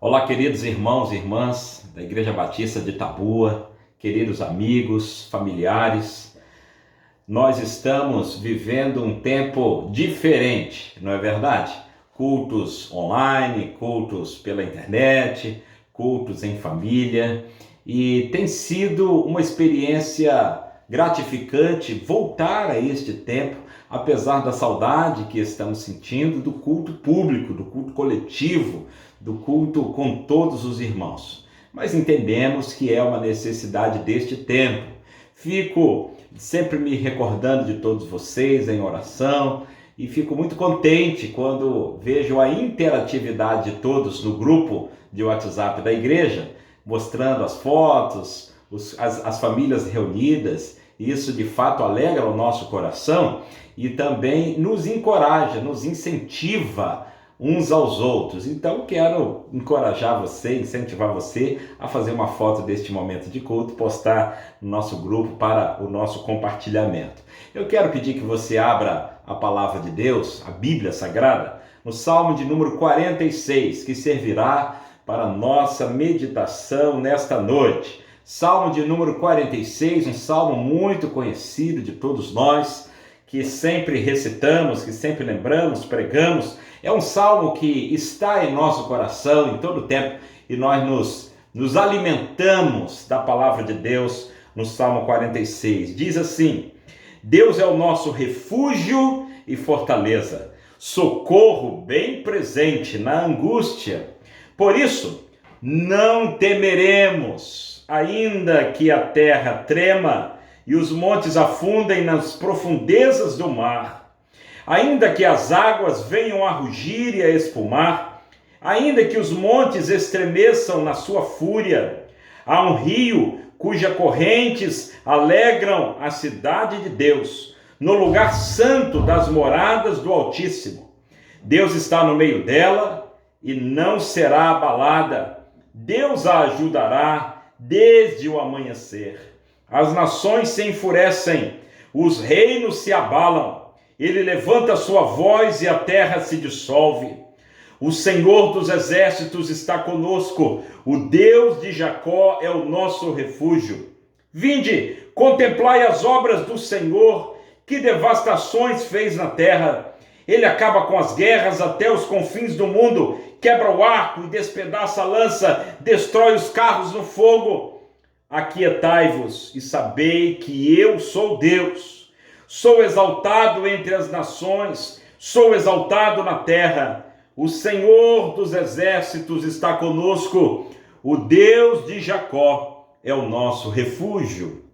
Olá, queridos irmãos e irmãs da Igreja Batista de Itabua, queridos amigos, familiares. Nós estamos vivendo um tempo diferente, não é verdade? Cultos online, cultos pela internet, cultos em família, e tem sido uma experiência gratificante voltar a este tempo, apesar da saudade que estamos sentindo do culto público, do culto coletivo, do culto com todos os irmãos. Mas entendemos que é uma necessidade deste tempo. Fico sempre me recordando de todos vocês em oração e fico muito contente quando vejo a interatividade de todos no grupo de WhatsApp da igreja, mostrando as fotos, as famílias reunidas. Isso de fato alegra o nosso coração e também nos encoraja, nos incentiva uns aos outros. Então quero encorajar você, incentivar você a fazer uma foto deste momento de culto, postar no nosso grupo para o nosso compartilhamento. Eu quero pedir que você abra a palavra de Deus, a Bíblia Sagrada, no Salmo de número 46, que servirá para a nossa meditação nesta noite. Salmo de número 46, um salmo muito conhecido de todos nós, que sempre recitamos, que sempre lembramos, pregamos. É um salmo que está em nosso coração em todo o tempo e nós nos alimentamos da palavra de Deus no Salmo 46. Diz assim: Deus é o nosso refúgio e fortaleza, socorro bem presente na angústia. Por isso, não temeremos, ainda que a terra trema e os montes afundem nas profundezas do mar. Ainda que as águas venham a rugir e a espumar, ainda que os montes estremeçam na sua fúria, há um rio cujas correntes alegram a cidade de Deus, no lugar santo das moradas do Altíssimo. Deus está no meio dela e não será abalada. Deus a ajudará desde o amanhecer. As nações se enfurecem, os reinos se abalam. Ele levanta a sua voz e a terra se dissolve. O Senhor dos exércitos está conosco. O Deus de Jacó é o nosso refúgio. Vinde, contemplai as obras do Senhor, que devastações fez na terra. Ele acaba com as guerras até os confins do mundo, quebra o arco e despedaça a lança, destrói os carros no fogo. Aquietai-vos e sabei que eu sou Deus. Sou exaltado entre as nações, sou exaltado na terra. O Senhor dos exércitos está conosco. O Deus de Jacó é o nosso refúgio.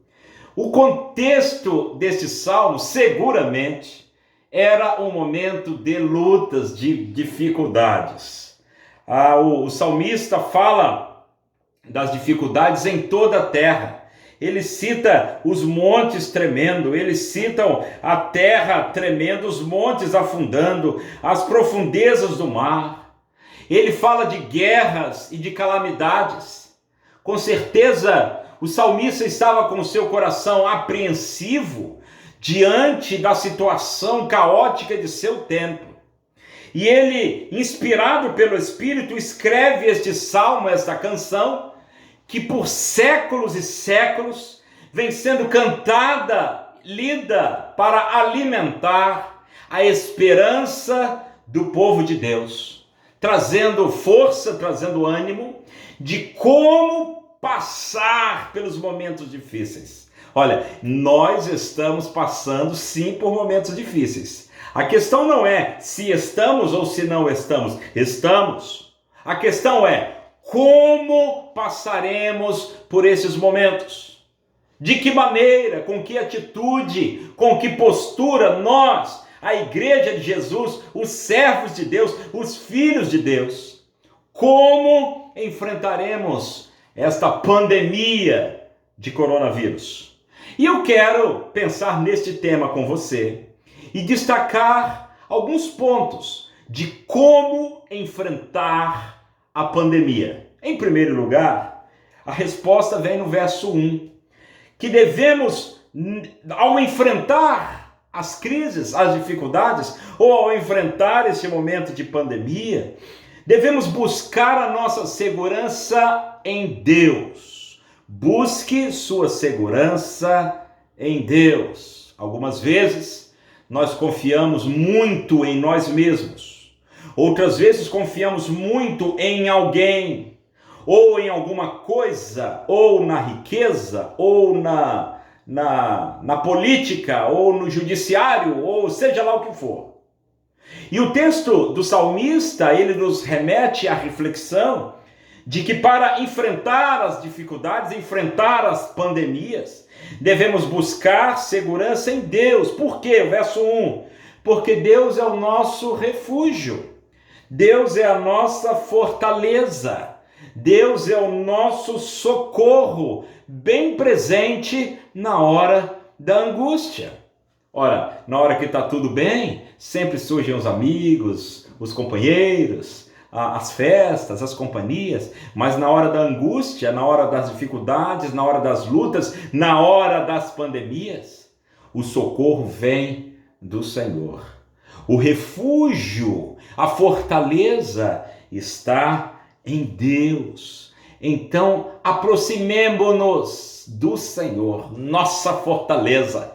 O contexto deste salmo, seguramente, era um momento de lutas, de dificuldades. O salmista fala das dificuldades em toda a terra. Ele cita os montes tremendo, ele cita a terra tremendo, os montes afundando, as profundezas do mar. Ele fala de guerras e de calamidades. Com certeza, o salmista estava com seu coração apreensivo diante da situação caótica de seu tempo. E ele, inspirado pelo Espírito, escreve este salmo, esta canção, que por séculos e séculos vem sendo cantada, lida para alimentar a esperança do povo de Deus, trazendo força, trazendo ânimo de como passar pelos momentos difíceis. Olha, nós estamos passando sim por momentos difíceis. A questão não é se estamos ou se não estamos. Estamos. A questão é como passaremos por esses momentos? De que maneira, com que atitude, com que postura nós, a Igreja de Jesus, os servos de Deus, os filhos de Deus, como enfrentaremos esta pandemia de coronavírus? E eu quero pensar neste tema com você e destacar alguns pontos de como enfrentar a pandemia. Em primeiro lugar, a resposta vem no verso 1, que devemos, ao enfrentar as crises, as dificuldades, ou ao enfrentar esse momento de pandemia, Devemos buscar a nossa segurança em Deus. Busque sua segurança em Deus. Algumas vezes nós confiamos muito em nós mesmos. Outras vezes confiamos muito em alguém, ou em alguma coisa, ou na riqueza, ou na política, ou no judiciário, ou seja lá o que for. E o texto do salmista, ele nos remete à reflexão de que para enfrentar as dificuldades, enfrentar as pandemias, devemos buscar segurança em Deus. Por quê? Verso 1. Porque Deus é o nosso refúgio. Deus é a nossa fortaleza. Deus é o nosso socorro, bem presente na hora da angústia. Ora, na hora que está tudo bem, sempre surgem os amigos, os companheiros, as festas, as companhias, mas na hora da angústia, na hora das dificuldades, na hora das lutas, na hora das pandemias, o socorro vem do Senhor. O refúgio, a fortaleza está em Deus. Então, aproximemo-nos do Senhor, nossa fortaleza.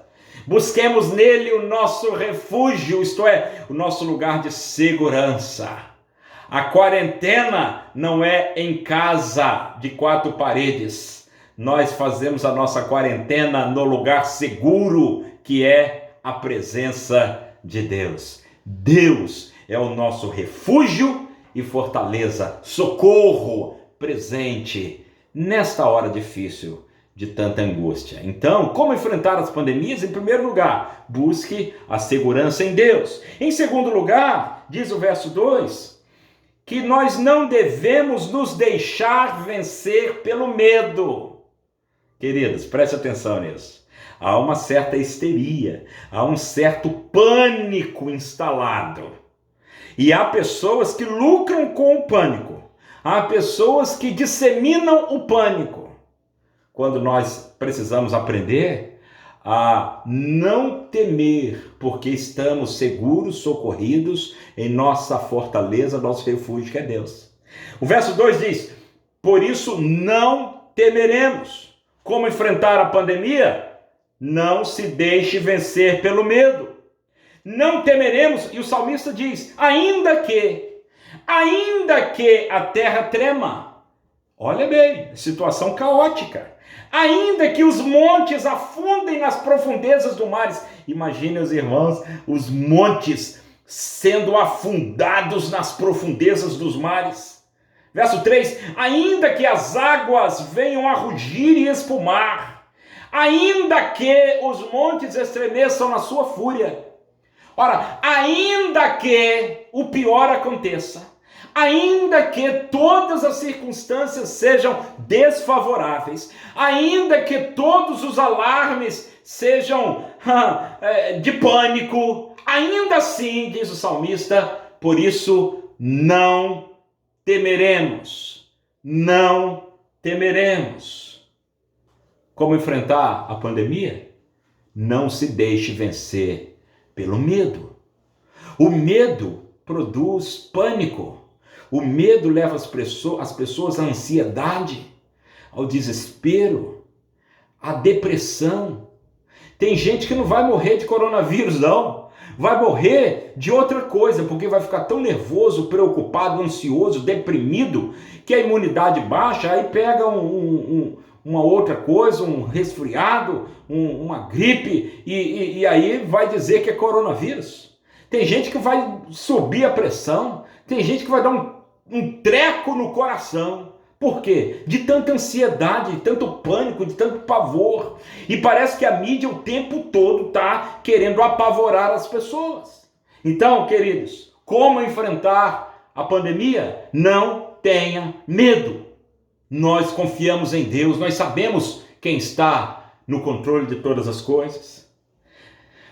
Busquemos nele o nosso refúgio, isto é, o nosso lugar de segurança. A quarentena não é em casa de 4 paredes. Nós fazemos a nossa quarentena no lugar seguro, que é a presença de Deus. Deus é o nosso refúgio e fortaleza, socorro presente nesta hora difícil de tanta angústia. Então, como enfrentar as pandemias? Em primeiro lugar, busque a segurança em Deus. Em segundo lugar, diz o verso 2, que nós não devemos nos deixar vencer pelo medo. Queridos, preste atenção nisso. Há uma certa histeria, há um certo pânico instalado. E há pessoas que lucram com o pânico. Há pessoas que disseminam o pânico. Quando nós precisamos aprender a não temer, porque estamos seguros, socorridos em nossa fortaleza, nosso refúgio, que é Deus. O verso 2 diz, por isso não temeremos. Como enfrentar a pandemia? Não se deixe vencer pelo medo. Não temeremos, e o salmista diz, ainda que a terra trema. Olha bem, situação caótica. Ainda que os montes afundem nas profundezas do mar. Imaginem os irmãos, os montes sendo afundados nas profundezas dos mares. Verso 3, ainda que as águas venham a rugir e espumar, ainda que os montes estremeçam na sua fúria. Ora, ainda que o pior aconteça, ainda que todas as circunstâncias sejam desfavoráveis, ainda que todos os alarmes sejam de pânico, ainda assim, diz o salmista, por isso não temeremos, não temeremos. Como enfrentar a pandemia? Não se deixe vencer pelo medo. O medo produz pânico. O medo leva as pessoas à ansiedade, ao desespero, à depressão. Tem gente que não vai morrer de coronavírus, não. Vai morrer de outra coisa, porque vai ficar tão nervoso, preocupado, ansioso, deprimido, que a imunidade baixa, aí pega uma outra coisa, um resfriado, uma gripe, e aí vai dizer que é coronavírus. Tem gente que vai subir a pressão, tem gente que vai dar um treco no coração. Por quê? De tanta ansiedade, de tanto pânico, de tanto pavor. E parece que a mídia o tempo todo está querendo apavorar as pessoas. Então, queridos, como enfrentar a pandemia? Não tenha medo. Nós confiamos em Deus, nós sabemos quem está no controle de todas as coisas.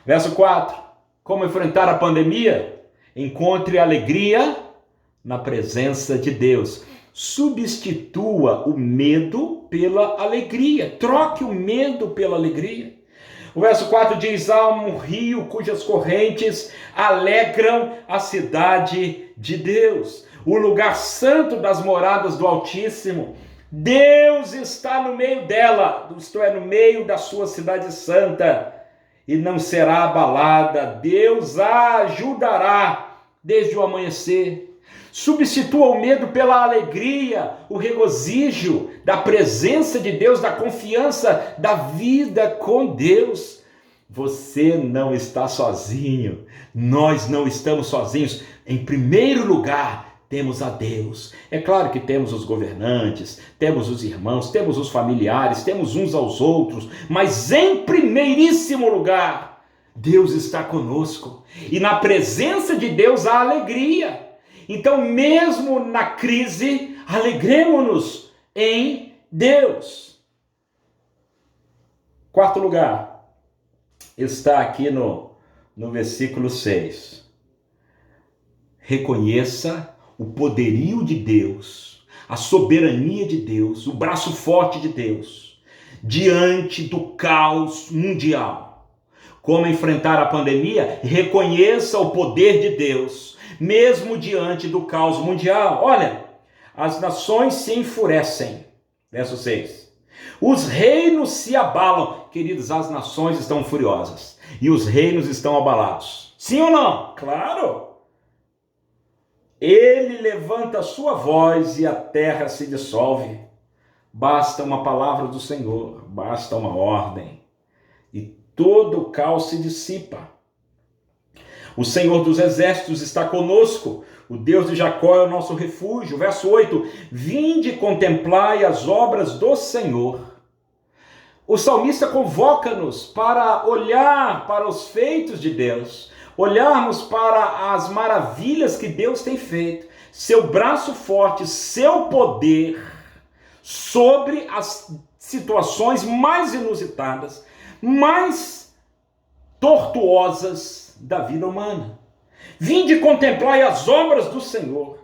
Verso 4. Como enfrentar a pandemia? Encontre alegria na presença de Deus. Substitua o medo pela alegria. Troque o medo pela alegria. O verso 4 diz, há um rio cujas correntes alegram a cidade de Deus. o lugar santo das moradas do Altíssimo. Deus está no meio dela, isto é, no meio da sua cidade santa, e não será abalada. Deus a ajudará desde o amanhecer. Substitua o medo pela alegria, o regozijo da presença de Deus, da confiança, da vida com Deus. Você não está sozinho, nós não estamos sozinhos. Em primeiro lugar, temos a Deus. É claro que temos os governantes, temos os irmãos, temos os familiares, temos uns aos outros, mas em primeiríssimo lugar, Deus está conosco. E na presença de Deus há alegria. Então, mesmo na crise, alegremos-nos em Deus. Quarto lugar, está aqui no versículo 6. Reconheça o poderio de Deus, a soberania de Deus, o braço forte de Deus, diante do caos mundial. Como enfrentar a pandemia? Reconheça o poder de Deus, mesmo diante do caos mundial. Olha, as nações se enfurecem. Verso 6. Os reinos se abalam. Queridos, as nações estão furiosas e os reinos estão abalados. Sim ou não? Claro! Ele levanta a sua voz e a terra se dissolve. Basta uma palavra do Senhor, basta uma ordem, e todo o caos se dissipa. O Senhor dos exércitos está conosco, o Deus de Jacó é o nosso refúgio. Verso 8, vinde contemplai as obras do Senhor. O salmista convoca-nos para olhar para os feitos de Deus, olharmos para as maravilhas que Deus tem feito, seu braço forte, seu poder sobre as situações mais inusitadas, mais tortuosas da vida humana. Vinde contemplai as obras do Senhor.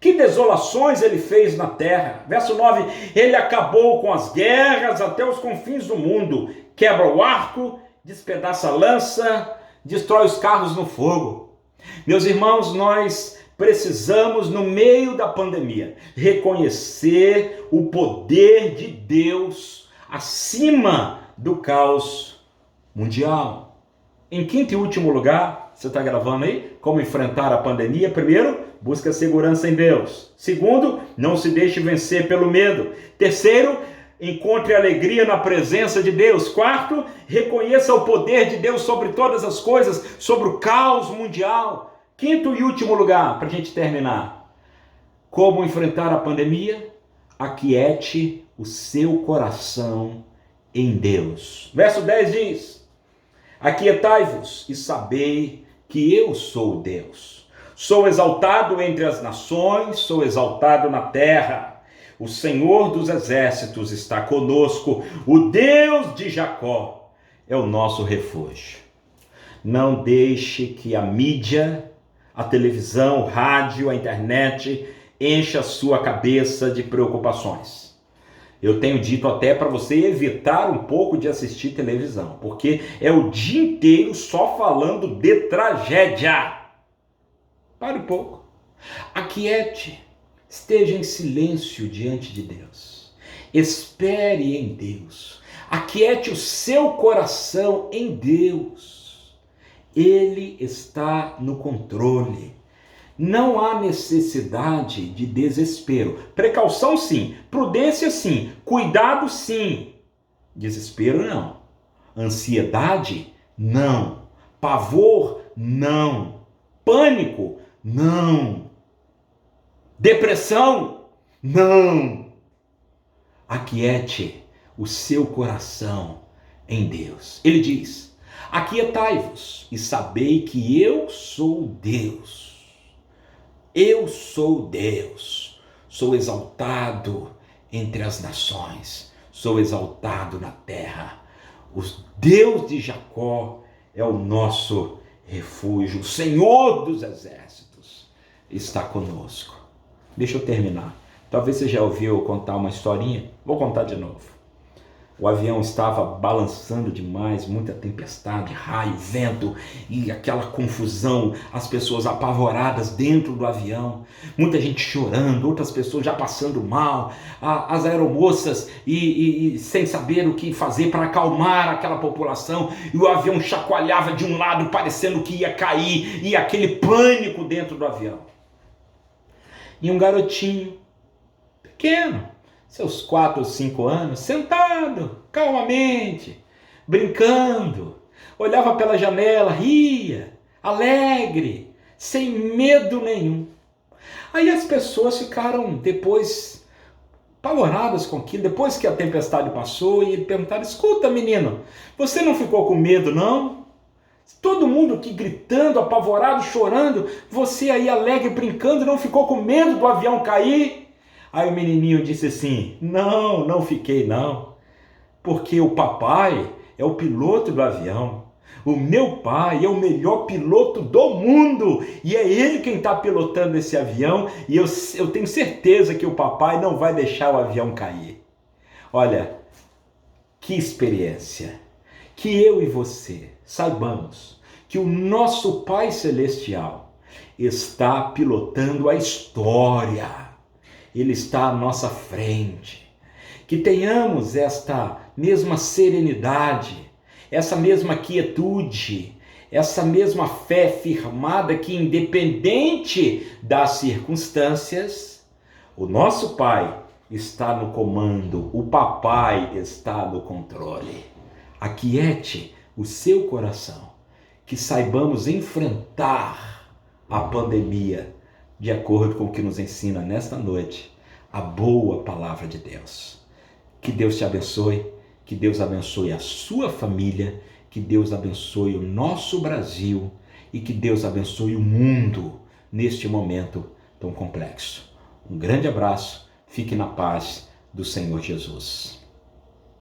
Que desolações ele fez na terra. Verso 9, ele acabou com as guerras até os confins do mundo, quebra o arco, despedaça a lança, destrói os carros no fogo. Meus irmãos, nós precisamos, no meio da pandemia, reconhecer o poder de Deus acima do caos mundial. Em quinto e último lugar, você está gravando aí? Como enfrentar a pandemia? Primeiro, busca segurança em Deus. Segundo, não se deixe vencer pelo medo. Terceiro, encontre alegria na presença de Deus. Quarto, reconheça o poder de Deus sobre todas as coisas, sobre o caos mundial. Quinto e último lugar, para a gente terminar. Como enfrentar a pandemia? Aquiete o seu coração em Deus. Verso 10 diz, aquietai-vos e sabei que eu sou Deus. Sou exaltado entre as nações, sou exaltado na terra. O Senhor dos exércitos está conosco, o Deus de Jacó é o nosso refúgio. Não deixe que a mídia, a televisão, o rádio, a internet encha a sua cabeça de preocupações. Eu tenho dito até para você evitar um pouco de assistir televisão, porque é o dia inteiro só falando de tragédia. Pare um pouco. Aquiete. Esteja em silêncio diante de Deus. Espere em Deus. Aquiete o seu coração em Deus. Ele está no controle. Não há necessidade de desespero. Precaução sim, prudência sim, cuidado sim. Desespero não. Ansiedade não. Pavor não. Pânico não. Depressão? Não. Aquiete o seu coração em Deus. Ele diz, aquietai-vos e sabei que eu sou Deus. Eu sou Deus. Sou exaltado entre as nações. Sou exaltado na terra. O Deus de Jacó é o nosso refúgio. O Senhor dos exércitos está conosco. Deixa eu terminar. Talvez você já ouviu contar uma historinha. Vou contar de novo. O avião estava balançando demais, muita tempestade, raio, vento e aquela confusão, as pessoas apavoradas dentro do avião, muita gente chorando, outras pessoas já passando mal, as aeromoças e sem saber o que fazer para acalmar aquela população, e o avião chacoalhava de um lado parecendo que ia cair, e aquele pânico dentro do avião. E um garotinho pequeno, seus 4 ou 5 anos, sentado, calmamente, brincando, olhava pela janela, ria, alegre, sem medo nenhum. Aí as pessoas ficaram depois apavoradas com aquilo, depois que a tempestade passou, e perguntaram: escuta, menino, você não ficou com medo, não? Todo mundo aqui gritando, apavorado, chorando, você aí alegre, brincando, não ficou com medo do avião cair? Aí o menininho disse assim: não fiquei não, porque o papai é o piloto do avião, o meu pai é o melhor piloto do mundo, e é ele quem está pilotando esse avião, e eu tenho certeza que o papai não vai deixar o avião cair. Olha, que experiência, que eu e você saibamos que o nosso Pai Celestial está pilotando a história. Ele está à nossa frente. Que tenhamos esta mesma serenidade, essa mesma quietude, essa mesma fé firmada que, independente das circunstâncias, o nosso Pai está no comando, o papai está no controle. Aquiete o seu coração, que saibamos enfrentar a pandemia de acordo com o que nos ensina nesta noite a boa palavra de Deus. Que Deus te abençoe, que Deus abençoe a sua família, que Deus abençoe o nosso Brasil e que Deus abençoe o mundo neste momento tão complexo. Um grande abraço, fique na paz do Senhor Jesus.